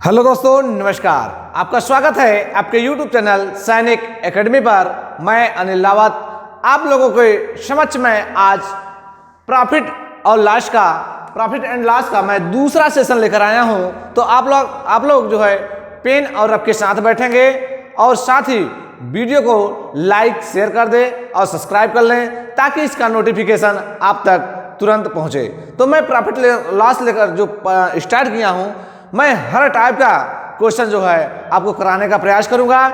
Hello दोस्तों, नमस्कार। आपका स्वागत है आपके YouTube चैनल सैनिक एकेडमी पर। मैं अनिल रावत आप लोगों के समक्ष में आज प्रॉफिट एंड लॉस का मैं दूसरा सेशन लेकर आया हूं। तो आप लोग जो है पेन और रब के साथ बैठेंगे और साथ ही वीडियो को लाइक शेयर कर दें और सब्सक्राइब कर लें ताकि इसका नोटिफिकेशन आप तक तुरंत पहुंचे। तो मैं प्रॉफिट लॉस लेकर जो स्टार्ट किया हूं, मैं हर टाइप का क्वेश्चन जो है आपको कराने का प्रयास करूंगा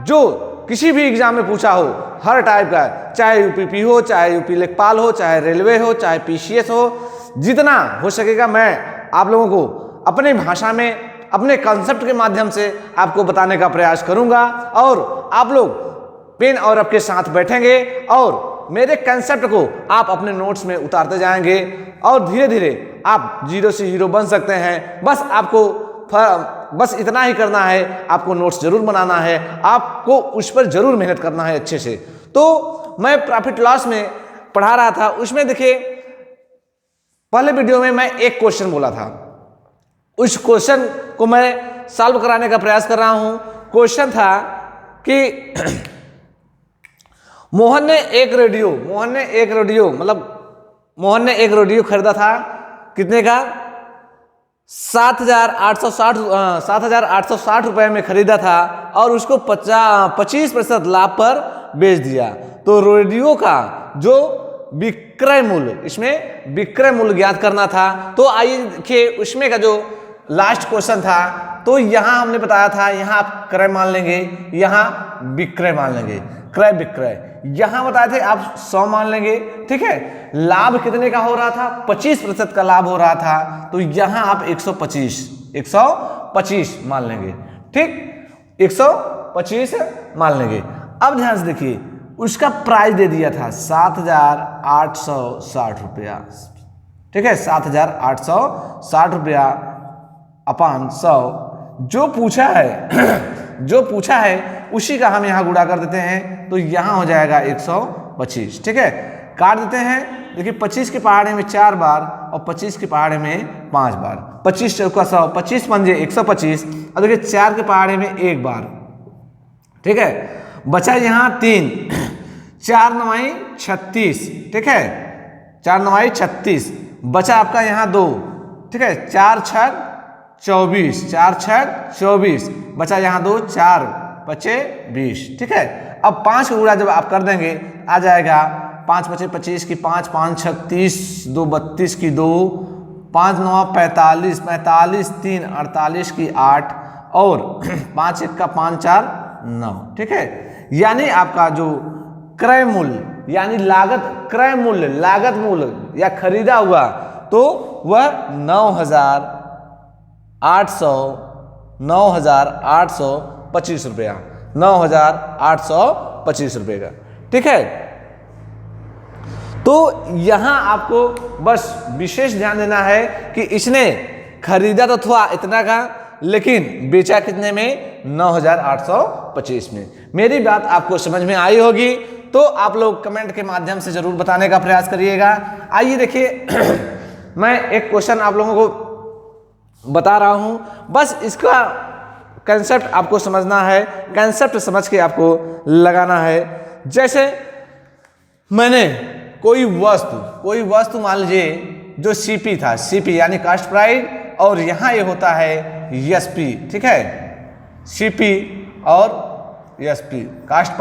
जो किसी भी एग्जाम में पूछा हो, हर टाइप का, चाहे यूपीपी हो, चाहे यूपी लेखपाल हो, चाहे रेलवे हो, चाहे पीसीएस हो, जितना हो सकेगा मैं आप लोगों को अपने भाषा में अपने कॉन्सेप्ट के माध्यम से आपको बताने का प्रयास करूंगा। और आप लोग पेन और रब के साथ बैठेंगे और मेरे कंसेप्ट को आप अपने नोट्स में उतारते जाएंगे और धीरे धीरे आप जीरो से हीरो बन सकते हैं। बस इतना ही करना है, आपको नोट्स जरूर बनाना है, आपको उस पर जरूर मेहनत करना है अच्छे से। तो मैं प्रॉफिट लॉस में पढ़ा रहा था, उसमें देखिए पहले वीडियो में मैं एक क्वेश्चन बोला था, उस क्वेश्चन को मैं सॉल्व कराने का प्रयास कर रहा हूं। क्वेश्चन था कि मोहन ने एक रेडियो खरीदा था, कितने का? 7,860 रुपए में खरीदा था और उसको 25% लाभ पर बेच दिया। तो रेडियो का जो विक्रय मूल्य, इसमें विक्रय मूल्य ज्ञात करना था। तो आइए देखिए उसमें का जो लास्ट क्वेश्चन था, तो यहां हमने बताया था, यहां आप क्रय मान लेंगे, यहां विक्रय मान लेंगे, क्रय विक्रय। यहां बताए थे आप 100 मान लेंगे, ठीक है। लाभ कितने का हो रहा था? 25% का लाभ हो रहा था, तो यहां आप 125 मान लेंगे, ठीक, 125 मान लेंगे। अब ध्यान से देखिए, उसका प्राइस दे दिया था 7,860 रुपया, ठीक है, 7,860 रुपया अपान 100 जो पूछा है उसी का हम यहां गुणा कर देते हैं, तो यहां हो जाएगा 125, ठीक है। काट देते हैं, देखिए 25 के पहाड़े में 4 बार और 25 के पहाड़े में 5 बार, 25 चौका 100, 25 पंजे 125, और देखिए 4 के पहाड़े में 1 बार, ठीक है। बचा यहां 3, 4 9 36, ठीक है, 4 9 36, बचा आपका यहां 2, ठीक है, 4 6 24, 4 6 24, बचा यहां 2, 4 बचे 20, ठीक है। अब 5 का गुणा जब आप कर देंगे आ जाएगा 5 बचे 25 की 5, 5 6 30, 2 32 की 2, 5 9 45, 45 3 48 की 8 और 5 1 का 5 4 9, ठीक है। यानी आपका जो क्रय मूल्य यानी क्रय मूल्य लागत मूल्य या खरीदा हुआ, तो वह 9,825 रुपया, 9,825 रुपये का, ठीक है। तो यहां आपको बस विशेष ध्यान देना है कि इसने खरीदा तो था इतना का, लेकिन बेचा कितने में? 9,825 में। मेरी बात आपको समझ में आई होगी, तो आप लोग कमेंट के माध्यम से जरूर बताने का प्रयास करिएगा। आइए देखिए मैं एक क्वेश्चन आप लोगों को बता रहा हूं, बस इसका कंसेप्ट आपको समझना है, कंसेप्ट समझ के आपको लगाना है। जैसे मैंने कोई वस्तु मान लीजिए जो सीपी था, सीपी यानी कास्ट प्राइस, और यहां ये होता है एसपी, ठीक है, सीपी और एसपी, कास्ट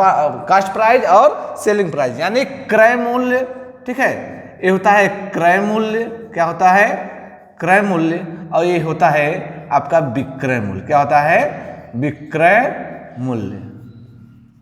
प्राइस और सेलिंग प्राइस यानी क्रय मूल्य, ठीक है। ये होता है क्रय मूल्य, क्या होता है? क्रय मूल्य। और ये होता है आपका विक्रय मूल्य, क्या होता है? विक्रय मूल्य,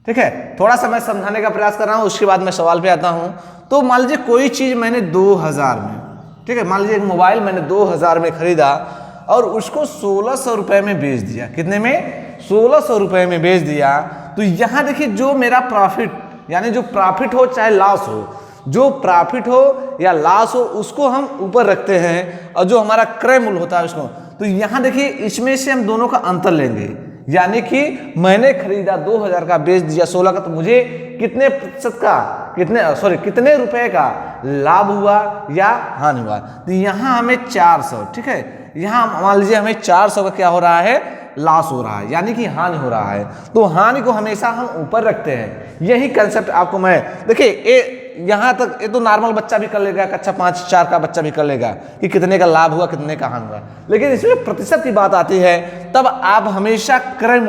ठीक है। थोड़ा सा मैं समझाने का प्रयास कर रहा हूं, उसके बाद मैं सवाल पे आता हूं। तो मान लीजिए कोई चीज मैंने 2000 में, ठीक है, मान लीजिए एक मोबाइल मैंने 2000 में खरीदा और उसको 1600 रुपए में बेच दिया। कितने में? 1600 रुपए में बेच दिया। तो यहां देखिए जो मेरा प्रॉफिट, यानी जो प्रॉफिट हो चाहे लॉस हो, जो प्रॉफिट हो या लॉस हो, उसको हम ऊपर रखते हैं, और जो हमारा क्रय मूल्य होता है उसको। तो यहां देखिए इसमें से हम दोनों का अंतर लेंगे, यानी कि मैंने खरीदा 2000 का, बेच दिया 16 का, तो मुझे कितने प्रतिशत का, कितने रुपए का लाभ हुआ या हानि हुआ? तो यहां हमें 400, ठीक है, यहां मान लीजिए हमें 400 का क्या हो रहा है? लॉस हो रहा है, यानी कि हानि हो रहा है, तो हानि को हमेशा हम ऊपर रखते हैं। यही कंसेप्ट आपको मैं, देखिए यहाँ तक ये तो नॉर्मल बच्चा भी कर लेगा, कक्षा 5-4 का बच्चा भी कर लेगा कि कितने का लाभ हुआ, कितने का हानि हुआ। लेकिन इसमें प्रतिशत की बात आती है, तब आप हमेशा क्रय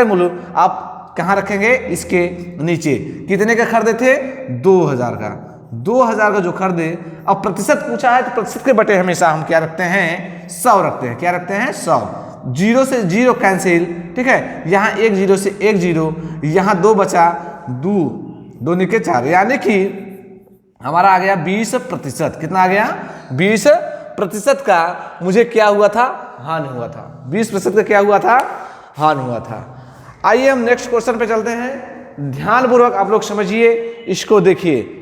मूल्य आप कहाँ रखेंगे, इसके नीचे। कितने का खरीदे थे, 2000 का, 2000 का जो खरीदे। अब प्रतिशत पूछा है तो प्रतिशत के बटे हमेशा हम क्या रखते हैं, 100 रखते हैं। क्या रखते हैं, 100। 0 से 0 कैंसिल, ठीक है। यहाँ 1 0 से 1 0, यहाँ 2 बचा, 2 निके 4, यानी कि हमारा आ गया 20%। कितना आ गया, 20% का मुझे क्या हुआ था, हानि हुआ था। 20% का क्या हुआ था, हानि हुआ था। आइए हम नेक्स्ट क्वेश्चन पे चलते हैं। ध्यानपूर्वक आप लोग समझिए, इसको देखिए।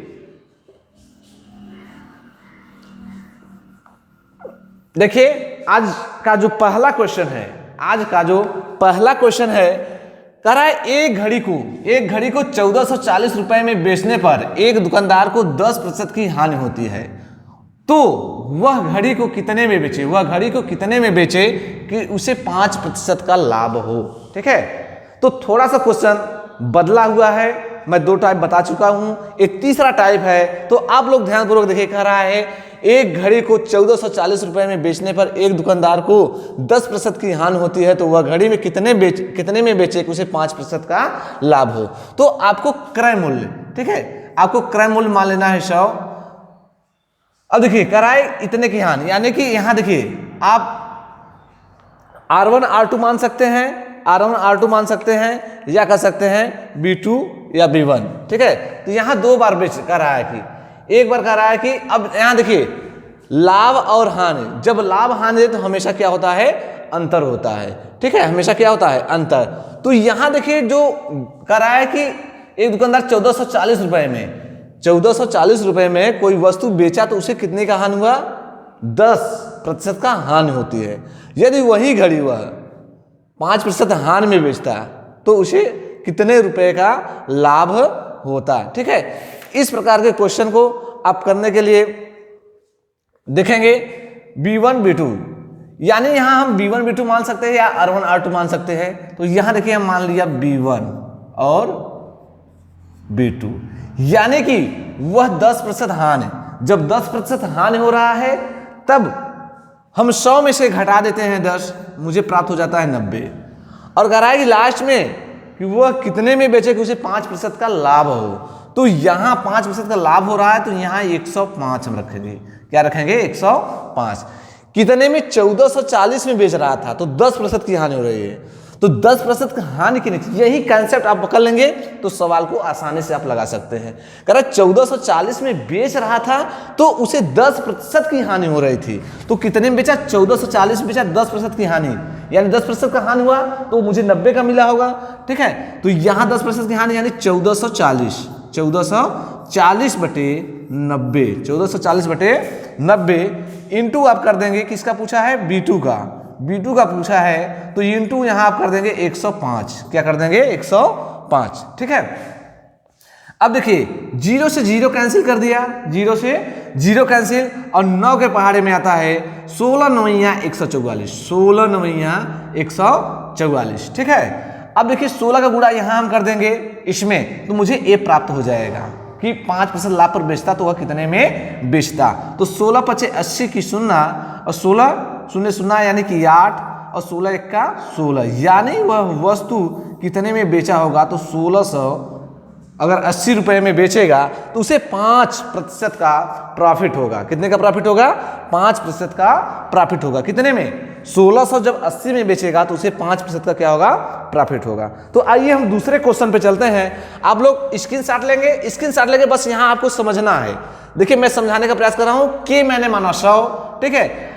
देखिए आज का जो पहला क्वेश्चन है, कह रहा है एक घड़ी को 1440 रुपए में बेचने पर एक दुकानदार को 10% की हानि होती है, तो वह घड़ी को कितने में बेचे कि उसे 5% का लाभ हो। ठीक है, तो थोड़ा सा क्वेश्चन बदला हुआ है, मैं 2 टाइप बता चुका हूं, एक तीसरा टाइप है, तो आप लोग ध्यानपूर्वक देखिए। कह रहा है एक घड़ी को 1440 रुपए में बेचने पर एक दुकानदार को 10% की हानि होती है, तो वह घड़ी में कितने में बेचे कि उसे 5% का लाभ हो। तो आपको क्रय मूल्य, ठीक है, आपको क्रय मूल्य मान लेना है 100। अब देखिए कह रहा है इतने की हानि, यानी कि यहां देखिए आप R1 R2 मान सकते हैं, या कह सकते हैं B2 या B1। ठीक है, तो यहां 2 बार बेच कर रहा है कि एक बार कह रहा है कि अब यहां देखिए लाभ और हानि, जब लाभ हानि है तो हमेशा क्या होता है, अंतर होता है। ठीक है, हमेशा क्या होता है, अंतर। तो यहां देखिए जो कह रहा है कि एक दुकानदार 1440 रुपए में कोई वस्तु बेचा, तो उसे कितने का हानि हुआ, 10% का हानि होती है। यदि वही घड़ी हुआ 5% हानि में बेचता तो उसे कितने रुपए का लाभ होता है। ठीक है, इस प्रकार के क्वेश्चन को आप करने के लिए देखेंगे B1 B2, यानी यहां हम B1 B2 मान सकते हैं या R1 R2 मान सकते हैं। तो यहां देखिए हम मान लिया B1 और B2, यानी कि वह 10% हानि, जब 10% हानि हो रहा है तब हम 100 में से घटा देते हैं 10, मुझे प्राप्त हो जाता है 90। और कह रहा है कि लास्ट में कि वह कितने में बेचे कि उसे 5% का लाभ हो। तो यहां 5% का लाभ हो रहा है, तो यहां 105 हम रखेंगे। क्या रखेंगे, 105। कितने में, 1440 में बेच रहा था, तो 10% की हानि हो रही है, तो 10% की हानि की नीचे, यही कंसेप्ट आप पकड़ लेंगे तो सवाल को आसानी से आप लगा सकते हैं। कह रहा 1440 में बेच रहा था तो उसे 10% की हानि हो रही थी, तो कितने में बेचा, 1440 में बेचा, 10% की हानि, यानी 10% का हानि हुआ तो मुझे 90 का मिला होगा। ठीक है, तो यहां 10% की हानि यानी 1440 बटे 90, 1440 बटे 90 इंटू आप कर देंगे, किसका पूछा है, B2 का पूछा है, तो इंटू यहां आप कर देंगे 105। क्या कर देंगे, 105। ठीक है, अब देखिए 0 से 0 कैंसिल कर दिया, 0 से 0 कैंसिल, और 9 के पहाड़े में आता है 16 9 144, 16 9 144। ठीक है, अब देखिए 16 का गुणा यहां हम कर देंगे इसमें, तो मुझे A प्राप्त हो जाएगा कि 5% लाभ पर बेचता तो वह कितने में बेचता। तो 16 × 80 की 0 और 16 0 0 यानी कि 8 और 16 1 का 16, यानी वह वस्तु कितने में बेचा होगा, तो 1600 अगर 80 रुपए में बेचेगा तो उसे 5% का प्रॉफिट होगा। कितने का प्रॉफिट होगा, 5% का प्रॉफिट होगा। कितने में, 1600 जब 80 में बेचेगा तो उसे 5% का क्या होगा, प्रॉफिट होगा। तो आइए हम दूसरे क्वेश्चन पे चलते हैं। आप लोग स्क्रीनशॉट लेंगे, बस यहां आपको समझना है। देखिए मैं समझाने का प्रयास कर रहा हूं कि मैंने माना 100, ठीक है,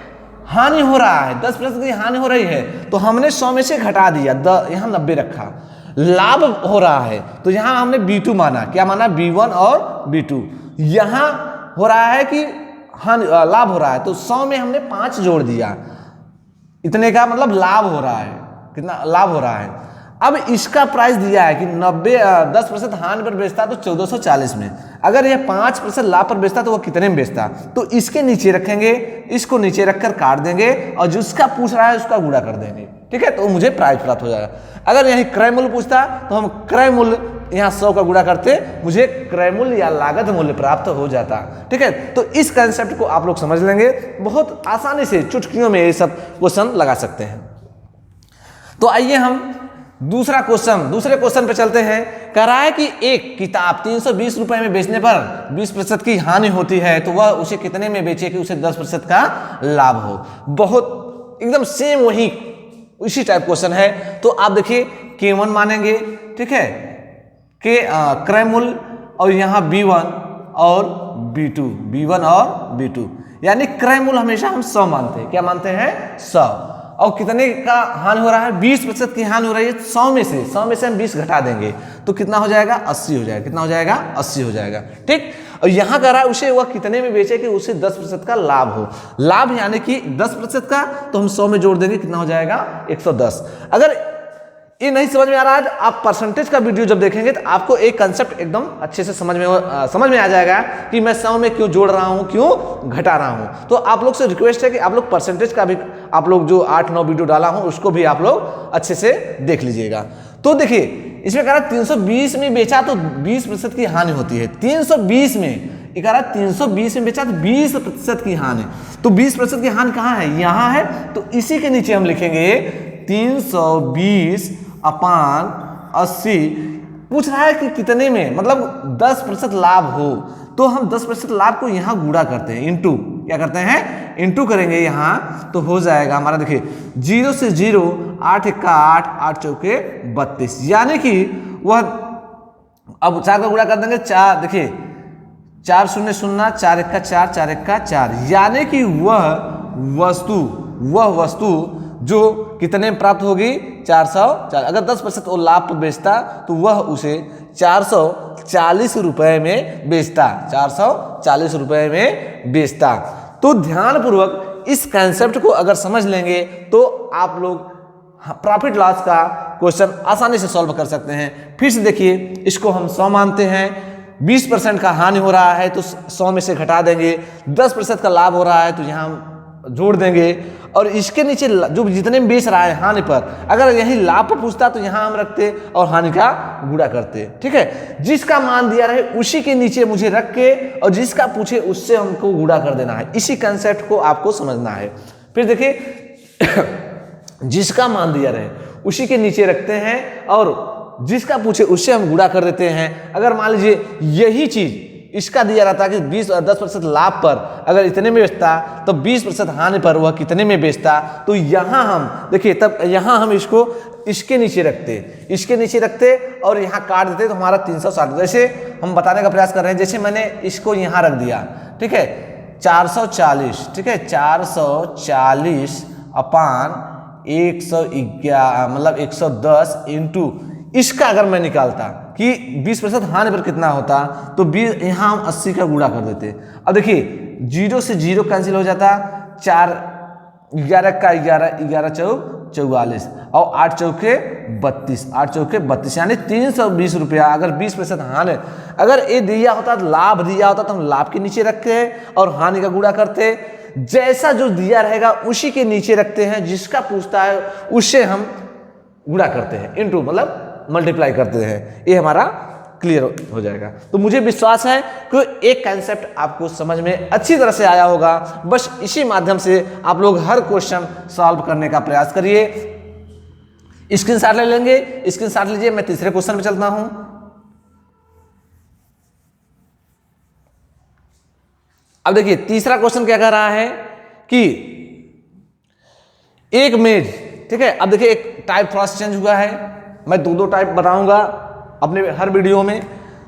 हानि हो रहा है, 10% की हानि हो रही है, तो हमने 100 में से घटा दिया, यहां 90 रखा। लाभ हो रहा है तो यहां हमने B2 माना, क्या माना, B1 और B2। यहां हो रहा है कि लाभ हो रहा है, तो 100 में हमने 5 जोड़ दिया, इतने का मतलब लाभ हो रहा है। कितना लाभ हो रहा है। अब इसका प्राइस दिया है कि 10% हानि पर बेचता तो 1440 में, अगर यह 5% लाभ पर बेचता तो वह कितने में बेचता, तो इसके नीचे रखेंगे, इसको नीचे रखकर काट देंगे और जिसका पूछ रहा है उसका गुणा कर देंगे, ठीक है, तो मुझे प्राइस प्राप्त हो जाएगा। अगर यही क्रय मूल्य पूछता तो हम क्रय मूल्य यहाँ 100 का गुणा करते, मुझे क्रय मूल्य या लागत मूल्य प्राप्त हो जाता, ठीक है। तो इस कंसेप्ट को आप लोग समझ लेंगे, बहुत आसानी से चुटकियों में ये सब क्वेश्चन लगा सकते हैं। तो आइए हम दूसरे क्वेश्चन पे चलते हैं। कह रहा है कि एक किताब 320 रुपए में बेचने पर 20% की हानि होती है, तो वह उसे कितने में बेचे कि उसे 10% का लाभ हो। बहुत एकदम सेम वही इसी टाइप क्वेश्चन है। तो आप देखिए K1 मानेंगे, ठीक है, के क्रय मूल्य और यहाँ B1 और B1 और B2, यानी क्रय मूल्य हमेशा हम 100 मानते हैं। क्या मानते हैं? 100। और कितने का हानि हो रहा है? 20% की हानि हो रही है। 100 में से हम 20 घटा देंगे तो कितना हो जाएगा? 80 हो जाएगा। कितना हो जाएगा? 80 हो जाएगा, ठीक। और यहाँ कह रहा है उसे वह कितने में बेचे कि उसे 10% का लाभ हो। लाभ यानी कि 10% का, तो हम 100 में जोड़ देंगे, कितना हो जाएगा? 110। अगर ये नहीं समझ में आ रहा है, आप परसेंटेज का वीडियो जब देखेंगे तो आपको एक कंसेप्ट एकदम अच्छे से समझ में आ जाएगा कि मैं 100 में क्यों जोड़ रहा हूं, क्यों घटा रहा हूं। तो आप लोग से रिक्वेस्ट है कि आप लोग परसेंटेज का भी, आप लोग जो 8-9 वीडियो डाला हूं उसको भी आप लोग अच्छे से देख लीजिएगा। तो देखिए इसमें कह रहा है 320 में बेचा तो 20% की हानि होती है। 320 में, 320 में बेचा तो 20% की हानि, तो 20% की हानि कहाँ है? यहाँ है। तो इसी के नीचे हम लिखेंगे 320 अपान 80। पूछ रहा है कि कितने में, मतलब 10% लाभ हो, तो हम 10% लाभ को यहां गुणा करते हैं, इंटू। क्या करते हैं? इंटू करेंगे यहां, तो हो जाएगा हमारा, देखिए 0 से 0, 8 1 8, 8 चौके 32, यानी कि वह, अब 4 का गुणा कर देंगे, 4, देखिए 4 0 0, 4 1 4, 4 1 4, यानी कि वह वस्तु जो कितने में प्राप्त होगी? 440। अगर 10% वो लाभ पर बेचता तो वह उसे 440 रुपए में बेचता, 440 रुपए में बेचता। तो ध्यानपूर्वक इस कंसेप्ट को अगर समझ लेंगे तो आप लोग प्रॉफिट लॉस का क्वेश्चन आसानी से सॉल्व कर सकते हैं। फिर से देखिए, इसको हम 100 मानते हैं, 20% का हानि हो रहा है तो 100 में से घटा देंगे, 10% का लाभ हो रहा है तो यहाँ हम जोड़ देंगे, और इसके नीचे जो जितने में बेच रहा है हानि पर, अगर यही लाभ पर पूछता तो यहां हम रखते और हानि का गुणा करते, ठीक है। जिसका मान दिया रहे उसी के नीचे मुझे रख के, और जिसका पूछे उससे हमको गुणा कर देना है। इसी कंसेप्ट को आपको समझना है। फिर देखिए जिसका मान दिया रहे उसी के नीचे रखते हैं, और जिसका पूछे उससे हम गुणा कर देते हैं। अगर मान लीजिए यही चीज इसका दिया रहता कि 10% लाभ पर अगर इतने में बेचता, तो 20% हानि पर वह कितने में बेचता, तो यहाँ हम देखिए, तब यहाँ हम इसको इसके नीचे रखते और यहाँ काट देते तो हमारा 360। जैसे हम बताने का प्रयास कर रहे हैं, जैसे मैंने इसको यहाँ रख दिया, ठीक है, 440, ठीक है, 440 अपान 111, मतलब 110 इंटू इसका अगर मैं निकालता कि 20% हानि पर कितना होता, तो यहाँ हम 80 का गुणा कर देते। अब देखिए 0 से 0 कैंसिल हो जाता, 4 11 का 11, 11 चौक 44 और 8 चौके 32, 8 चौके 32, यानी 320 रुपया। अगर 20% हानि, अगर ये दिया होता, लाभ दिया होता, तो हम लाभ के नीचे रखते और हानि का गुणा करते। जैसा जो दिया रहेगा उसी के नीचे रखते हैं, जिसका पूछता है उससे हम गुणा करते हैं, इंटू मतलब मल्टीप्लाई करते हैं। ये हमारा क्लियर हो जाएगा। तो मुझे विश्वास है कि एक कंसेप्ट आपको समझ में अच्छी तरह से आया होगा। बस इसी माध्यम से आप लोग हर क्वेश्चन सॉल्व करने का प्रयास करिए। स्क्रीनशॉट ले लेंगे, स्क्रीनशॉट लीजिए। मैं तीसरे क्वेश्चन पे चलता हूं। अब देखिए तीसरा क्वेश्चन क्या कह रहा है कि एक मेज, ठीक है। अब देखिए एक टाइप थोड़ा सा चेंज हुआ है, मैं दो टाइप बताऊंगा अपने हर वीडियो में।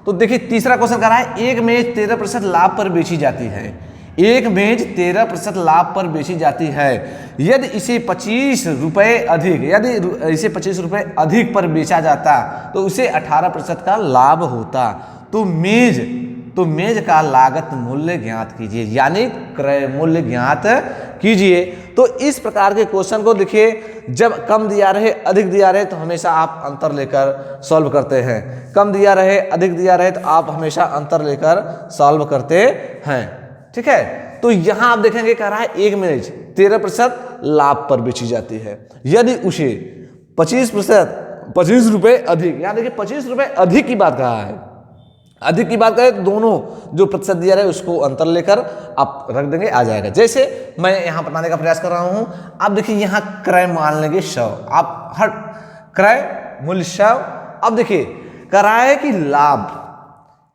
तो देखिए तीसरा क्वेश्चन कर रहा है, एक मेज 13% लाभ पर बेची जाती है। एक मेज 13% लाभ पर बेची जाती है। यदि इसे 25 रुपए अधिक, यदि इसे 25 रुपए अधिक पर बेचा जाता तो उसे 18% का लाभ होता। तो मेज का लागत मूल्य ज्ञात कीजिए, यानी क्रय मूल्य ज्ञात कीजिए। तो इस प्रकार के क्वेश्चन को देखिए, जब कम दिया रहे अधिक दिया रहे तो हमेशा आप अंतर लेकर सॉल्व करते हैं, कम दिया रहे अधिक दिया रहे तो आप हमेशा अंतर लेकर सॉल्व करते हैं। ठीक है, तो यहां आप देखेंगे कह रहा है एक मिर्च 13% लाभ पर बेची जाती है, यदि उसे 25 रुपए अधिक, यहां देखिए 25 रुपए अधिक की बात कहा है, अधिक की बात करें तो दोनों जो प्रतिशत दिया रहे उसको अंतर लेकर आप रख देंगे, आ जाएगा। जैसे मैं यहां बताने का प्रयास कर रहा हूं, आप देखिए यहां क्रय मान लेंगे 100, आप हर क्रय मूल्य 100। अब देखिए कह रहा है कि लाभ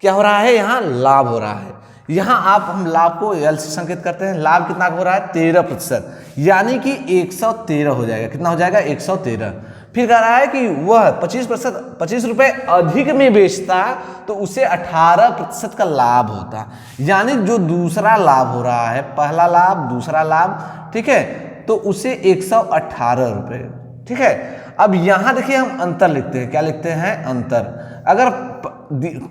क्या हो रहा है, यहां लाभ हो रहा है, यहां आप हम लाभ को एल से संकेत करते हैं, लाभ कितना हो रहा है 13%, यानी कि 113 हो जाएगा। कितना हो जाएगा 113। फिर कह रहा है कि वह 25 रुपए अधिक में बेचता तो उसे 18% का लाभ होता, यानी जो दूसरा लाभ हो रहा है, पहला लाभ दूसरा लाभ, ठीक है, तो उसे 118 रुपए। ठीक है, अब यहां देखिए हम अंतर लिखते हैं, क्या लिखते हैं अंतर। अगर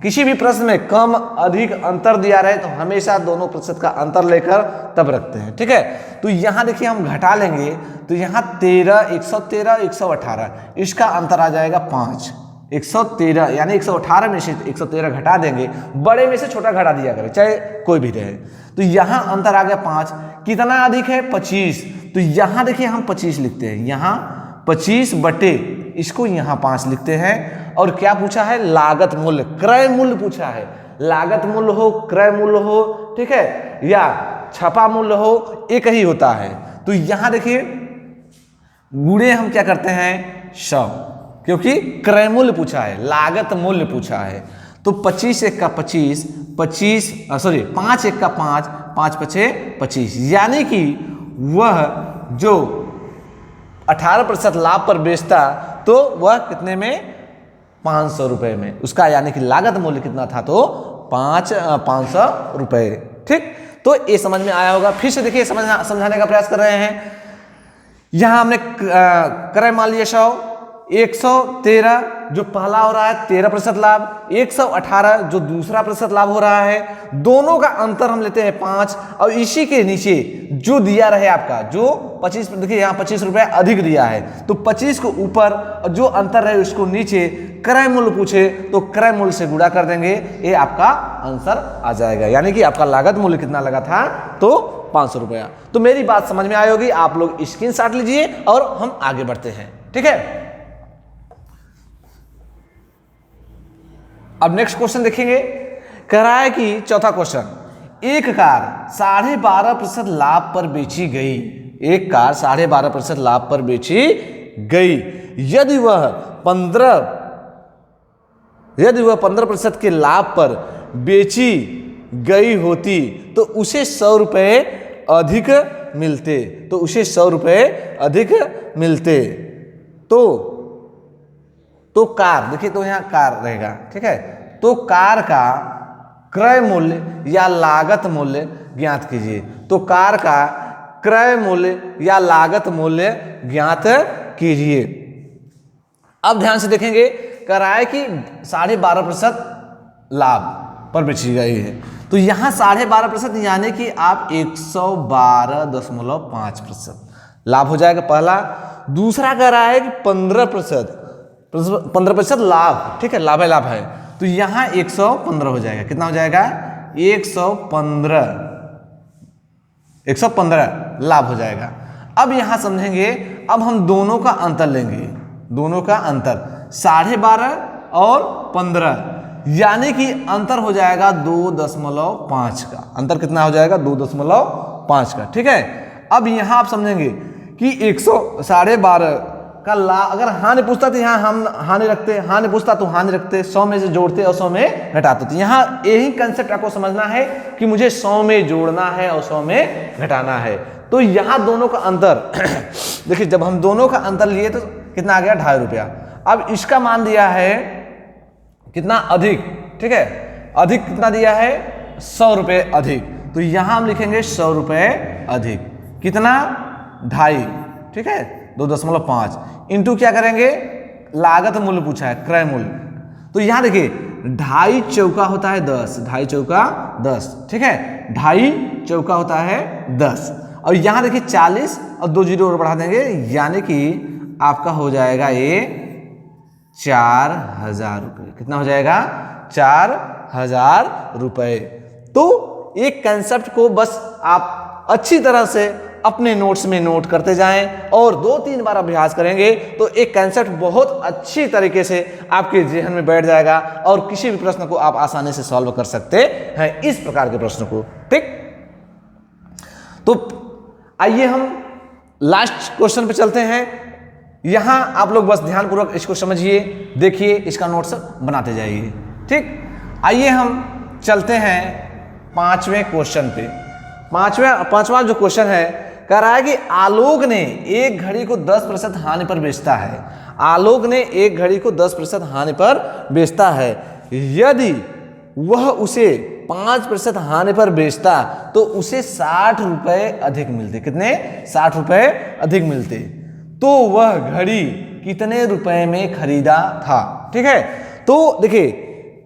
किसी भी प्रश्न में कम अधिक अंतर दिया रहे तो हमेशा दोनों प्रतिशत का अंतर लेकर तब रखते हैं। ठीक है, तो यहां देखिए हम घटा लेंगे तो यहां 13, 113, 118, इसका अंतर आ जाएगा 5। 113 यानी 118 में से 113 घटा देंगे, बड़े में से छोटा घटा दिया करें चाहे कोई भी रहे, तो यहां अंतर आ गया 5। कितना अधिक है 25, तो यहां देखिए हम 25 लिखते हैं, यहां 25 बटे इसको यहां 5 लिखते हैं। और क्या पूछा है, लागत मूल्य, क्रय मूल्य पूछा है, लागत मूल्य हो क्रय मूल्य हो, ठीक है, या छपा मूल्य हो, एक ही होता है। तो यहां देखिए गुणे हम क्या करते हैं 100, क्योंकि क्रय मूल्य पूछा है, लागत मूल्य पूछा है। तो 25 एक का 25, 5 एक का 5, 5 पचे 25, यानी कि वह जो 18% लाभ पर बेचता तो वह कितने में 500 रुपए में, उसका यानी कि लागत मूल्य कितना था तो 500 रुपए। ठीक, तो ये समझ में आया होगा। फिर से देखिए समझाने का प्रयास कर रहे हैं। यहां हमने क्रय मान लिया 100, 113 जो पहला हो रहा है 13% लाभ, 118 जो दूसरा प्रतिशत लाभ हो रहा है, दोनों का अंतर हम लेते हैं 5, और इसी के नीचे जो दिया रहे आपका, जो 25, देखिए यहाँ 25 रुपए अधिक दिया है, तो 25 को ऊपर और जो अंतर रहे उसको नीचे, क्रय मूल्य पूछे तो क्रय मूल्य से गुणा कर देंगे, ये आपका आंसर आ जाएगा, यानी कि आपका लागत मूल्य कितना लगा था तो 500 रुपया। तो मेरी बात समझ में आई होगी, आप लोग स्क्रीनशॉट लीजिए और हम आगे बढ़ते हैं। ठीक है, अब नेक्स्ट क्वेश्चन देखेंगे। कह रहा है कि चौथा क्वेश्चन, एक कार 12.5% लाभ पर बेची गई, एक कार 12.5% लाभ पर बेची गई, यदि वह 15% के लाभ पर बेची गई होती तो उसे 100 रुपए अधिक मिलते, तो उसे 100 रुपए अधिक मिलते। तो कार देखिए, तो यहां कार रहेगा, ठीक है, तो कार का क्रय मूल्य या लागत मूल्य ज्ञात कीजिए। तो कार का क्रय मूल्य या लागत मूल्य ज्ञात कीजिए। अब ध्यान से देखेंगे, कह रहा है कि 12.5% लाभ पर बेची गई है, तो यहां 12.5% यानी कि आप 112.5% लाभ हो जाएगा पहला। दूसरा कह रहा है कि 15% लाभ, ठीक है, लाभ है, तो यहां 115 हो जाएगा। कितना हो जाएगा 115 लाभ हो जाएगा। अब यहां समझेंगे, अब हम दोनों का अंतर लेंगे, दोनों का अंतर 12.5 और 15, यानी कि अंतर हो जाएगा 2.5 का, अंतर कितना हो जाएगा 2.5 का। ठीक है, अब यहां आप समझेंगे कि 12.5 का लाभ, अगर हानि पूछता तो यहाँ हम हानि रखते, हानि पूछता तो हानि रखते, 100 में से जोड़ते और 100 में घटाते। तो यहाँ यही कंसेप्ट आपको समझना है कि मुझे 100 में जोड़ना है और 100 में घटाना है। तो यहाँ दोनों का अंतर देखिए, जब हम दोनों का अंतर लिए तो कितना आ गया 2.5 रुपया। अब इसका मान दिया है कितना अधिक, ठीक है, अधिक कितना दिया है 100 रुपये अधिक, तो यहाँ हम लिखेंगे 100 रुपये अधिक, कितना 2.5, ठीक है, 2.5 इंटू क्या करेंगे, लागत मूल्य पूछा है, क्रय मूल्य। तो यहां देखिए 2.5 चौका होता है 10, 2.5 चौका 10, ठीक है, 2.5 चौका होता है 10, और यहाँ देखिए 40 और 2 जीरो और बढ़ा देंगे, यानी कि आपका हो जाएगा ये 4,000 रुपये। कितना हो जाएगा? 4,000 रुपये। तो एक कंसेप्ट को बस आप अच्छी तरह से अपने नोट्स में नोट करते जाएं और 2-3 बार अभ्यास करेंगे तो एक कंसेप्ट बहुत अच्छी तरीके से आपके जहन में बैठ जाएगा और किसी भी प्रश्न को आप आसानी से सॉल्व कर सकते हैं, इस प्रकार के प्रश्न को। ठीक, तो आइए हम लास्ट क्वेश्चन पे चलते हैं। यहां आप लोग बस ध्यानपूर्वक इसको समझिए, देखिए, इसका नोट्स बनाते जाइए। ठीक, आइए हम चलते हैं 5वें क्वेश्चन पे। पांचवा जो क्वेश्चन है, कह रहा है कि आलोक ने एक घड़ी को 10% हानि पर बेचता है। आलोक ने एक घड़ी को 10% हानि पर बेचता है। यदि वह उसे 5% हानि पर बेचता तो उसे 60 रुपए अधिक मिलते। कितने? 60 रुपए अधिक मिलते। तो वह घड़ी कितने रुपए में खरीदा था? ठीक है, तो देखिए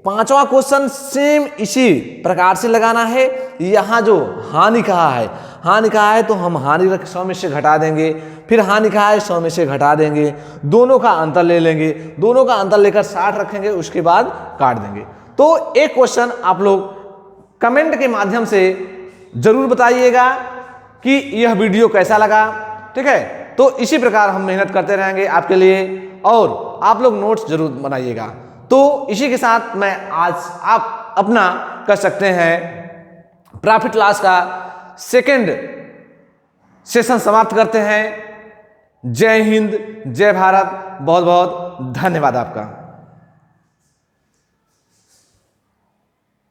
5वां क्वेश्चन सेम इसी प्रकार से लगाना है। यहां जो हानि कहा है तो हम हानि 100 में से घटा देंगे, फिर हानि कहा है 100 में से घटा देंगे, दोनों का अंतर ले लेंगे, दोनों का अंतर लेकर 60 रखेंगे, उसके बाद काट देंगे। तो एक क्वेश्चन आप लोग कमेंट के माध्यम से जरूर बताइएगा कि यह वीडियो कैसा लगा। ठीक है, तो इसी प्रकार हम मेहनत करते रहेंगे आपके लिए और आप लोग नोट्स जरूर बनाइएगा। तो इसी के साथ मैं आज आप अपना कर सकते हैं प्रॉफिट लॉस का सेकंड सेशन समाप्त करते हैं। जय हिंद, जय भारत, बहुत बहुत धन्यवाद आपका।